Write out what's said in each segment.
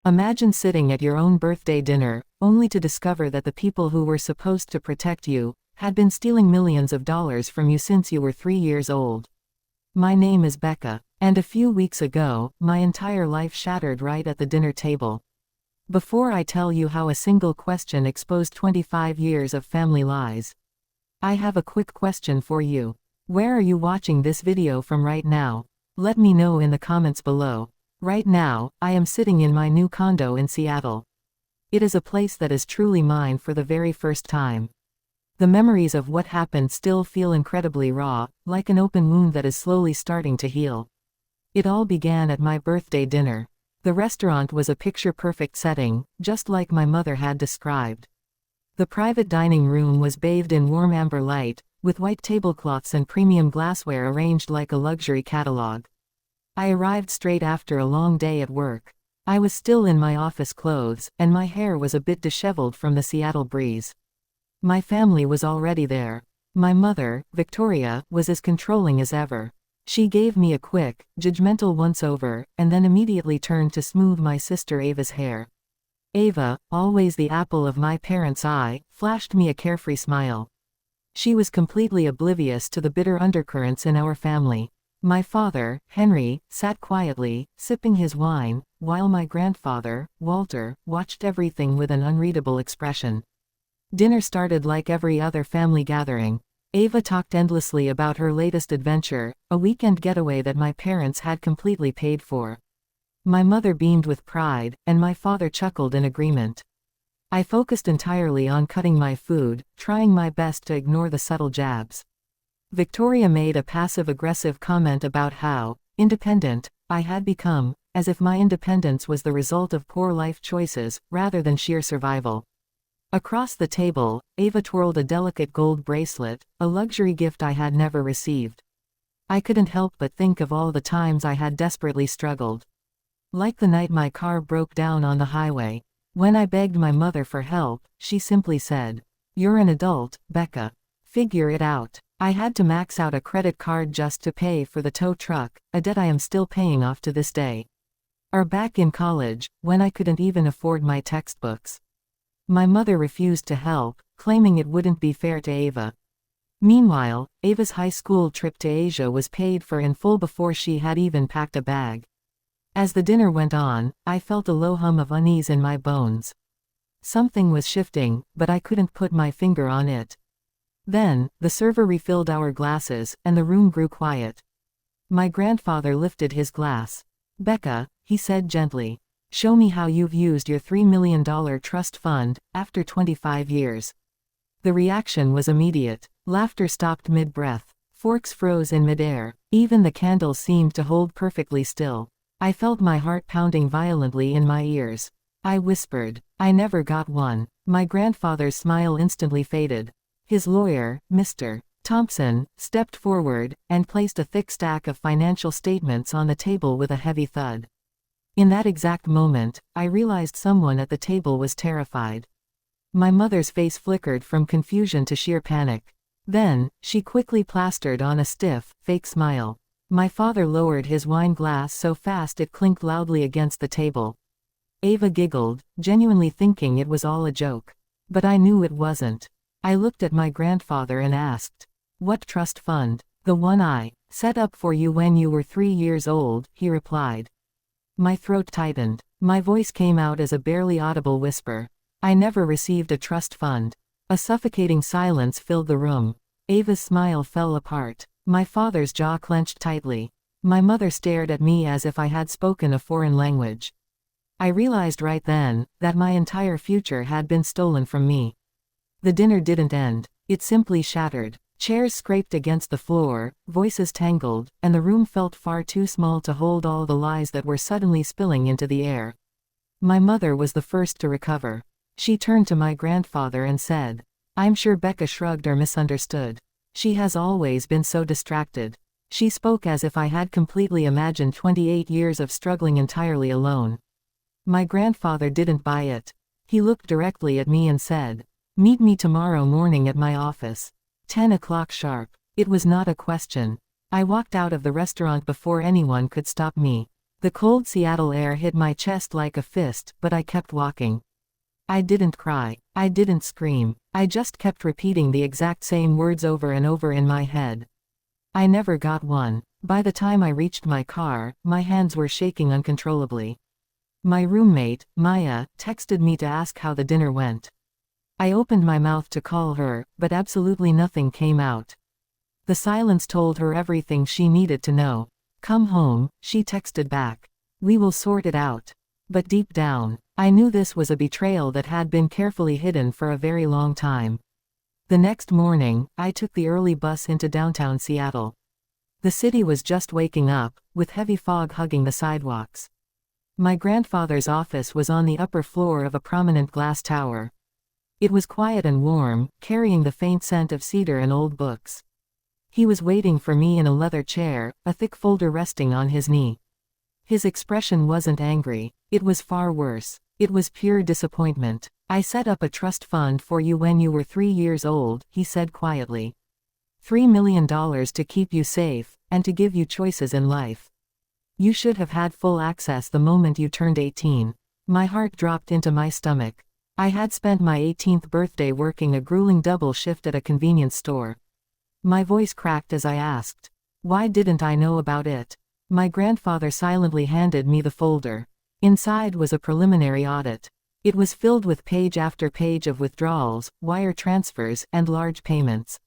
Imagine sitting at your own birthday dinner, only to discover that the people who were supposed to protect you had been stealing millions of dollars from you since you were 3 years old. My name is Becca, and a few weeks ago, my entire life shattered right at the dinner table. Before I tell you how a single question exposed 25 years of family lies, I have a quick question for you. Where are you watching this video from right now? Let me know in the comments below. Right now, I am sitting in my new condo in Seattle. It is a place that is truly mine for the very first time. The memories of what happened still feel incredibly raw, like an open wound that is slowly starting to heal. It all began at my birthday dinner. The restaurant was a picture-perfect setting, just like my mother had described. The private dining room was bathed in warm amber light, with white tablecloths and premium glassware arranged like a luxury catalog. I arrived straight after a long day at work. I was still in my office clothes, and my hair was a bit disheveled from the Seattle breeze. My family was already there. My mother, Victoria, was as controlling as ever. She gave me a quick, judgmental once-over, and then immediately turned to smooth my sister Ava's hair. Ava, always the apple of my parents' eye, flashed me a carefree smile. She was completely oblivious to the bitter undercurrents in our family. My father, Henry, sat quietly, sipping his wine, while my grandfather, Walter, watched everything with an unreadable expression. Dinner started like every other family gathering. Ava talked endlessly about her latest adventure, a weekend getaway that my parents had completely paid for. My mother beamed with pride, and my father chuckled in agreement. I focused entirely on cutting my food, trying my best to ignore the subtle jabs. Victoria made a passive-aggressive comment about how independent I had become, as if my independence was the result of poor life choices, rather than sheer survival. Across the table, Ava twirled a delicate gold bracelet, a luxury gift I had never received. I couldn't help but think of all the times I had desperately struggled. Like the night my car broke down on the highway. When I begged my mother for help, she simply said, "You're an adult, Becca. Figure it out." I had to max out a credit card just to pay for the tow truck, a debt I am still paying off to this day. Or back in college, when I couldn't even afford my textbooks. My mother refused to help, claiming it wouldn't be fair to Ava. Meanwhile, Ava's high school trip to Asia was paid for in full before she had even packed a bag. As the dinner went on, I felt a low hum of unease in my bones. Something was shifting, but I couldn't put my finger on it. Then, the server refilled our glasses, and the room grew quiet. My grandfather lifted his glass. "Becca," he said gently, "show me how you've used your $3 million trust fund, after 25 years. The reaction was immediate. Laughter stopped mid-breath. Forks froze in midair. Even the candles seemed to hold perfectly still. I felt my heart pounding violently in my ears. I whispered, "I never got one." My grandfather's smile instantly faded. His lawyer, Mr. Thompson, stepped forward, and placed a thick stack of financial statements on the table with a heavy thud. In that exact moment, I realized someone at the table was terrified. My mother's face flickered from confusion to sheer panic. Then, she quickly plastered on a stiff, fake smile. My father lowered his wine glass so fast it clinked loudly against the table. Ava giggled, genuinely thinking it was all a joke. But I knew it wasn't. I looked at my grandfather and asked, "What trust fund?" "The one I set up for you when you were 3 years old," he replied. My throat tightened. My voice came out as a barely audible whisper. "I never received a trust fund." A suffocating silence filled the room. Ava's smile fell apart. My father's jaw clenched tightly. My mother stared at me as if I had spoken a foreign language. I realized right then that my entire future had been stolen from me. The dinner didn't end. It simply shattered. Chairs scraped against the floor, voices tangled, and the room felt far too small to hold all the lies that were suddenly spilling into the air. My mother was the first to recover. She turned to my grandfather and said, "I'm sure Becca shrugged or misunderstood. She has always been so distracted." She spoke as if I had completely imagined 28 years of struggling entirely alone. My grandfather didn't buy it. He looked directly at me and said, "Meet me tomorrow morning at my office. 10 o'clock sharp." It was not a question. I walked out of the restaurant before anyone could stop me. The cold Seattle air hit my chest like a fist, but I kept walking. I didn't cry. I didn't scream. I just kept repeating the exact same words over and over in my head. I never got one. By the time I reached my car, my hands were shaking uncontrollably. My roommate, Maya, texted me to ask how the dinner went. I opened my mouth to call her, but absolutely nothing came out. The silence told her everything she needed to know. "Come home," she texted back. "We will sort it out." But deep down, I knew this was a betrayal that had been carefully hidden for a very long time. The next morning, I took the early bus into downtown Seattle. The city was just waking up, with heavy fog hugging the sidewalks. My grandfather's office was on the upper floor of a prominent glass tower. It was quiet and warm, carrying the faint scent of cedar and old books. He was waiting for me in a leather chair, a thick folder resting on his knee. His expression wasn't angry. It was far worse. It was pure disappointment. "I set up a trust fund for you when you were 3 years old," he said quietly. $3 million to keep you safe, and to give you choices in life. You should have had full access the moment you turned 18. My heart dropped into my stomach. I had spent my 18th birthday working a grueling double shift at a convenience store. My voice cracked as I asked, "Why didn't I know about it?" My grandfather silently handed me the folder. Inside was a preliminary audit. It was filled with page after page of withdrawals, wire transfers, and large payments.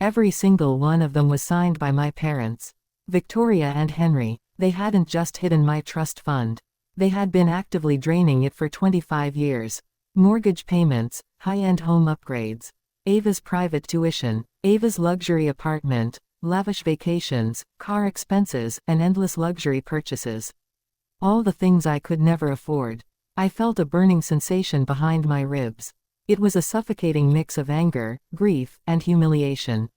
Every single one of them was signed by my parents. Victoria and Henry. They hadn't just hidden my trust fund. They had been actively draining it for 25 years. Mortgage payments, high-end home upgrades, Ava's private tuition, Ava's luxury apartment, lavish vacations, car expenses, and endless luxury purchases. All the things I could never afford. I felt a burning sensation behind my ribs. It was a suffocating mix of anger, grief, and humiliation.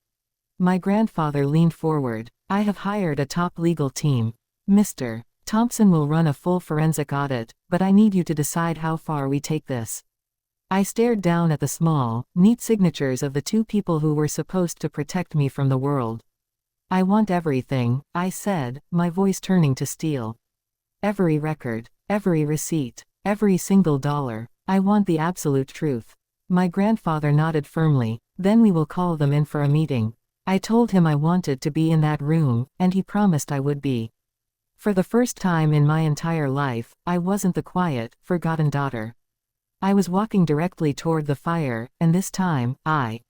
My grandfather leaned forward. "I have hired a top legal team. Mr. Thompson will run a full forensic audit, but I need you to decide how far we take this." I stared down at the small, neat signatures of the two people who were supposed to protect me from the world. "I want everything," I said, my voice turning to steel. "Every record, every receipt, every single dollar. I want the absolute truth." My grandfather nodded firmly. "Then we will call them in for a meeting." I told him I wanted to be in that room, and he promised I would be. For the first time in my entire life, I wasn't the quiet, forgotten daughter. I was walking directly toward the fire, and this time, I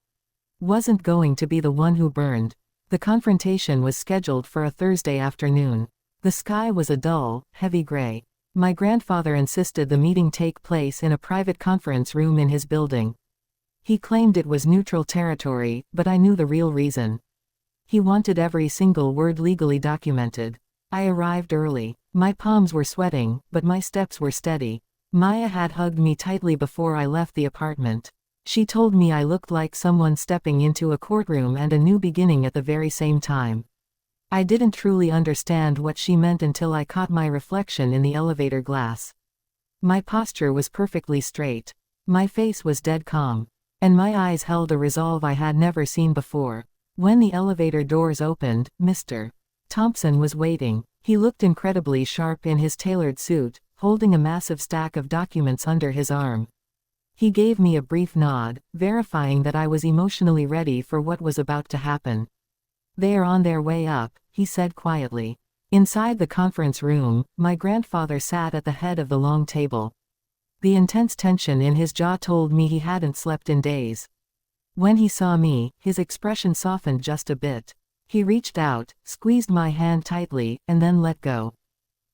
wasn't going to be the one who burned. The confrontation was scheduled for a Thursday afternoon. The sky was a dull, heavy gray. My grandfather insisted the meeting take place in a private conference room in his building. He claimed it was neutral territory, but I knew the real reason. He wanted every single word legally documented. I arrived early. My palms were sweating, but my steps were steady. Maya had hugged me tightly before I left the apartment. She told me I looked like someone stepping into a courtroom and a new beginning at the very same time. I didn't truly understand what she meant until I caught my reflection in the elevator glass. My posture was perfectly straight. My face was dead calm. And my eyes held a resolve I had never seen before. When the elevator doors opened, Mr. Thompson was waiting. He looked incredibly sharp in his tailored suit, holding a massive stack of documents under his arm. He gave me a brief nod, verifying that I was emotionally ready for what was about to happen. "They are on their way up," he said quietly. Inside the conference room, my grandfather sat at the head of the long table. The intense tension in his jaw told me he hadn't slept in days. When he saw me, his expression softened just a bit. He reached out, squeezed my hand tightly, and then let go.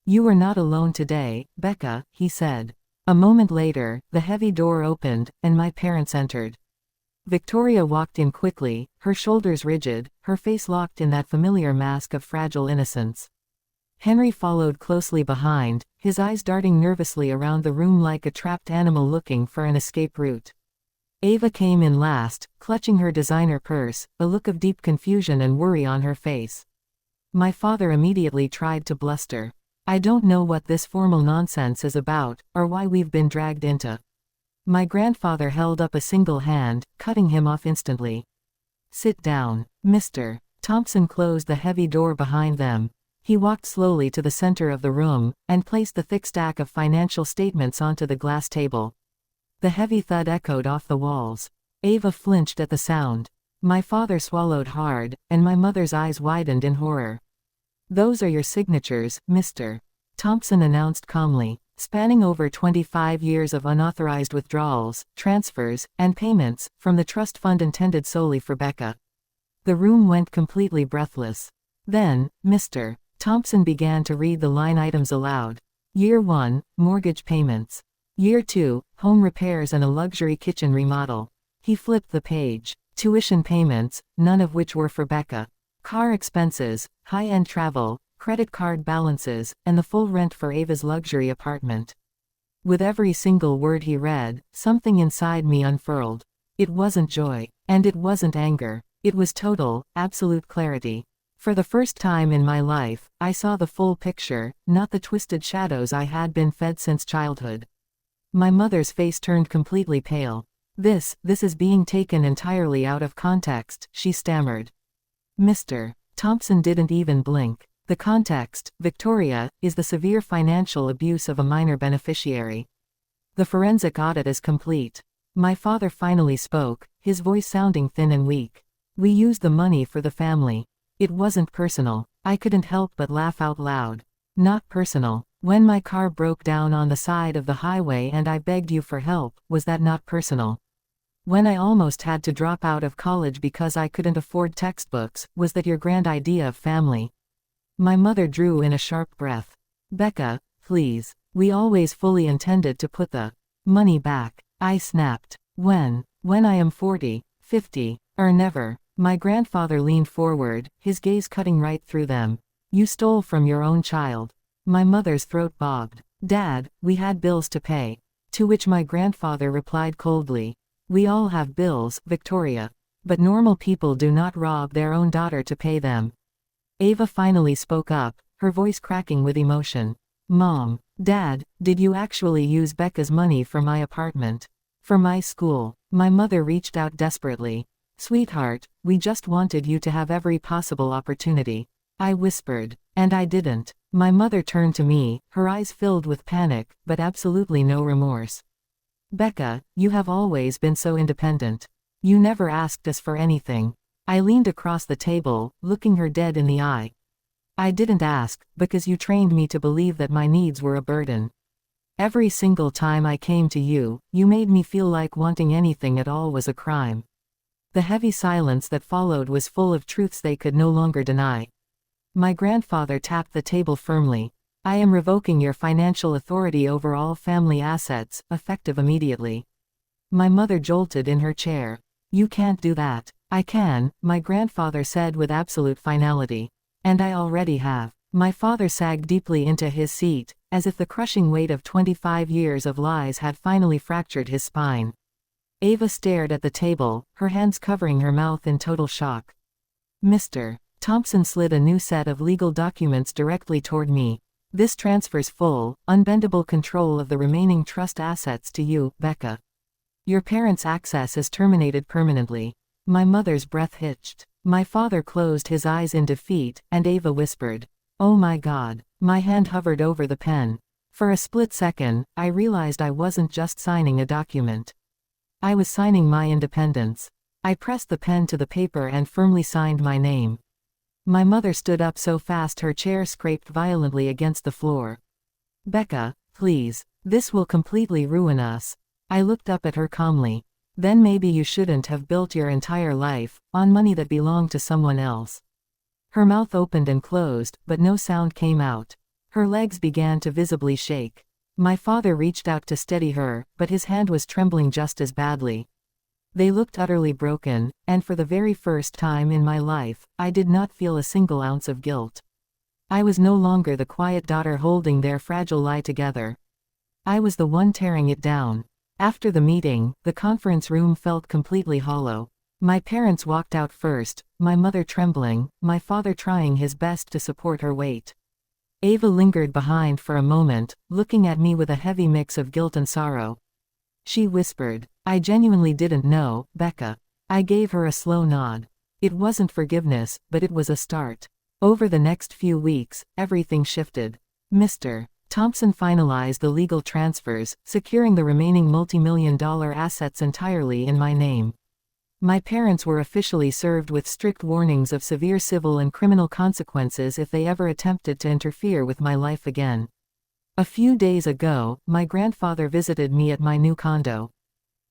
"You are not alone today, Becca," he said. A moment later, the heavy door opened, and my parents entered. Victoria walked in quickly, her shoulders rigid, her face locked in that familiar mask of fragile innocence. Henry followed closely behind, his eyes darting nervously around the room like a trapped animal looking for an escape route. Ava came in last, clutching her designer purse, a look of deep confusion and worry on her face. My father immediately tried to bluster. "I don't know what this formal nonsense is about, or why we've been dragged into." My grandfather held up a single hand, cutting him off instantly. "Sit down, Mr. Thompson closed the heavy door behind them. He walked slowly to the center of the room, and placed the thick stack of financial statements onto the glass table. The heavy thud echoed off the walls. Ava flinched at the sound. My father swallowed hard, and my mother's eyes widened in horror. "Those are your signatures, Mr. Thompson announced calmly, spanning over 25 years of unauthorized withdrawals, transfers, and payments, from the trust fund intended solely for Becca. The room went completely breathless. Then, Mr. Thompson began to read the line items aloud. Year 1, mortgage payments. Year 2, home repairs and a luxury kitchen remodel. He flipped the page. Tuition payments, none of which were for Becca. Car expenses, high-end travel, credit card balances, and the full rent for Ava's luxury apartment. With every single word he read, something inside me unfurled. It wasn't joy. And it wasn't anger. It was total, absolute clarity. For the first time in my life, I saw the full picture, not the twisted shadows I had been fed since childhood. My mother's face turned completely pale. This is being taken entirely out of context," she stammered. Mr. Thompson didn't even blink. "The context, Victoria, is the severe financial abuse of a minor beneficiary. The forensic audit is complete." My father finally spoke, his voice sounding thin and weak. "We used the money for the family. It wasn't personal." I couldn't help but laugh out loud. "Not personal. When my car broke down on the side of the highway and I begged you for help, was that not personal? When I almost had to drop out of college because I couldn't afford textbooks, was that your grand idea of family?" My mother drew in a sharp breath. "Becca, please. We always fully intended to put the money back," I snapped. When I am 40, 50, or never." My grandfather leaned forward, his gaze cutting right through them. "You stole from your own child." My mother's throat bobbed. "Dad, we had bills to pay." To which my grandfather replied coldly, "We all have bills, Victoria. But normal people do not rob their own daughter to pay them." Ava finally spoke up, her voice cracking with emotion. "Mom, Dad, did you actually use Becca's money for my apartment? For my school?" My mother reached out desperately. "Sweetheart, we just wanted you to have every possible opportunity," I whispered. "And I didn't." My mother turned to me, her eyes filled with panic, but absolutely no remorse. "Becca, you have always been so independent. You never asked us for anything." I leaned across the table, looking her dead in the eye. "I didn't ask, because you trained me to believe that my needs were a burden. Every single time I came to you, you made me feel like wanting anything at all was a crime." The heavy silence that followed was full of truths they could no longer deny. My grandfather tapped the table firmly. "I am revoking your financial authority over all family assets, effective immediately." My mother jolted in her chair. "You can't do that." "I can," my grandfather said with absolute finality. "And I already have." My father sagged deeply into his seat, as if the crushing weight of 25 years of lies had finally fractured his spine. Ava stared at the table, her hands covering her mouth in total shock. Mr. Thompson slid a new set of legal documents directly toward me. "This transfers full, unbendable control of the remaining trust assets to you, Becca. Your parents' access is terminated permanently." My mother's breath hitched. My father closed his eyes in defeat, and Ava whispered, "Oh my God." My hand hovered over the pen. For a split second, I realized I wasn't just signing a document. I was signing my independence. I pressed the pen to the paper and firmly signed my name. My mother stood up so fast her chair scraped violently against the floor. "Becca, please. This will completely ruin us." I looked up at her calmly. "Then maybe you shouldn't have built your entire life on money that belonged to someone else." Her mouth opened and closed, but no sound came out. Her legs began to visibly shake. My father reached out to steady her, but his hand was trembling just as badly. They looked utterly broken, and for the very first time in my life, I did not feel a single ounce of guilt. I was no longer the quiet daughter holding their fragile lie together. I was the one tearing it down. After the meeting, the conference room felt completely hollow. My parents walked out first, my mother trembling, my father trying his best to support her weight. Ava lingered behind for a moment, looking at me with a heavy mix of guilt and sorrow. She whispered, "I genuinely didn't know, Becca." I gave her a slow nod. It wasn't forgiveness, but it was a start. Over the next few weeks, everything shifted. Mr. Thompson finalized the legal transfers, securing the remaining multi-million-dollar assets entirely in my name. My parents were officially served with strict warnings of severe civil and criminal consequences if they ever attempted to interfere with my life again. A few days ago, my grandfather visited me at my new condo.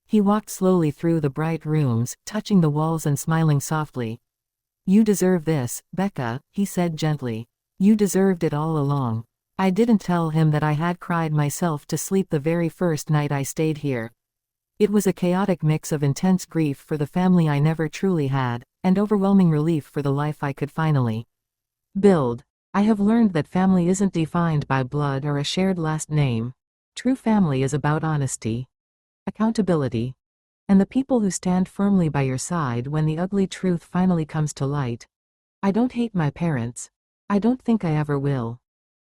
He walked slowly through the bright rooms, touching the walls and smiling softly. "You deserve this, Becca," he said gently. "You deserved it all along." I didn't tell him that I had cried myself to sleep the very first night I stayed here. It was a chaotic mix of intense grief for the family I never truly had, and overwhelming relief for the life I could finally build. I have learned that family isn't defined by blood or a shared last name. True family is about honesty, accountability, and the people who stand firmly by your side when the ugly truth finally comes to light. I don't hate my parents. I don't think I ever will.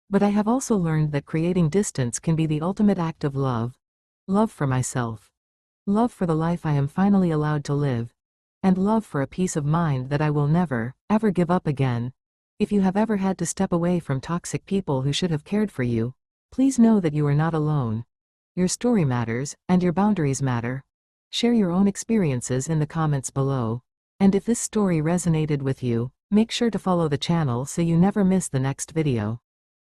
But I have also learned that creating distance can be the ultimate act of love. Love for myself. Love for the life I am finally allowed to live. And love for a peace of mind that I will never, ever give up again. If you have ever had to step away from toxic people who should have cared for you, please know that you are not alone. Your story matters, and your boundaries matter. Share your own experiences in the comments below. And if this story resonated with you, make sure to follow the channel so you never miss the next video.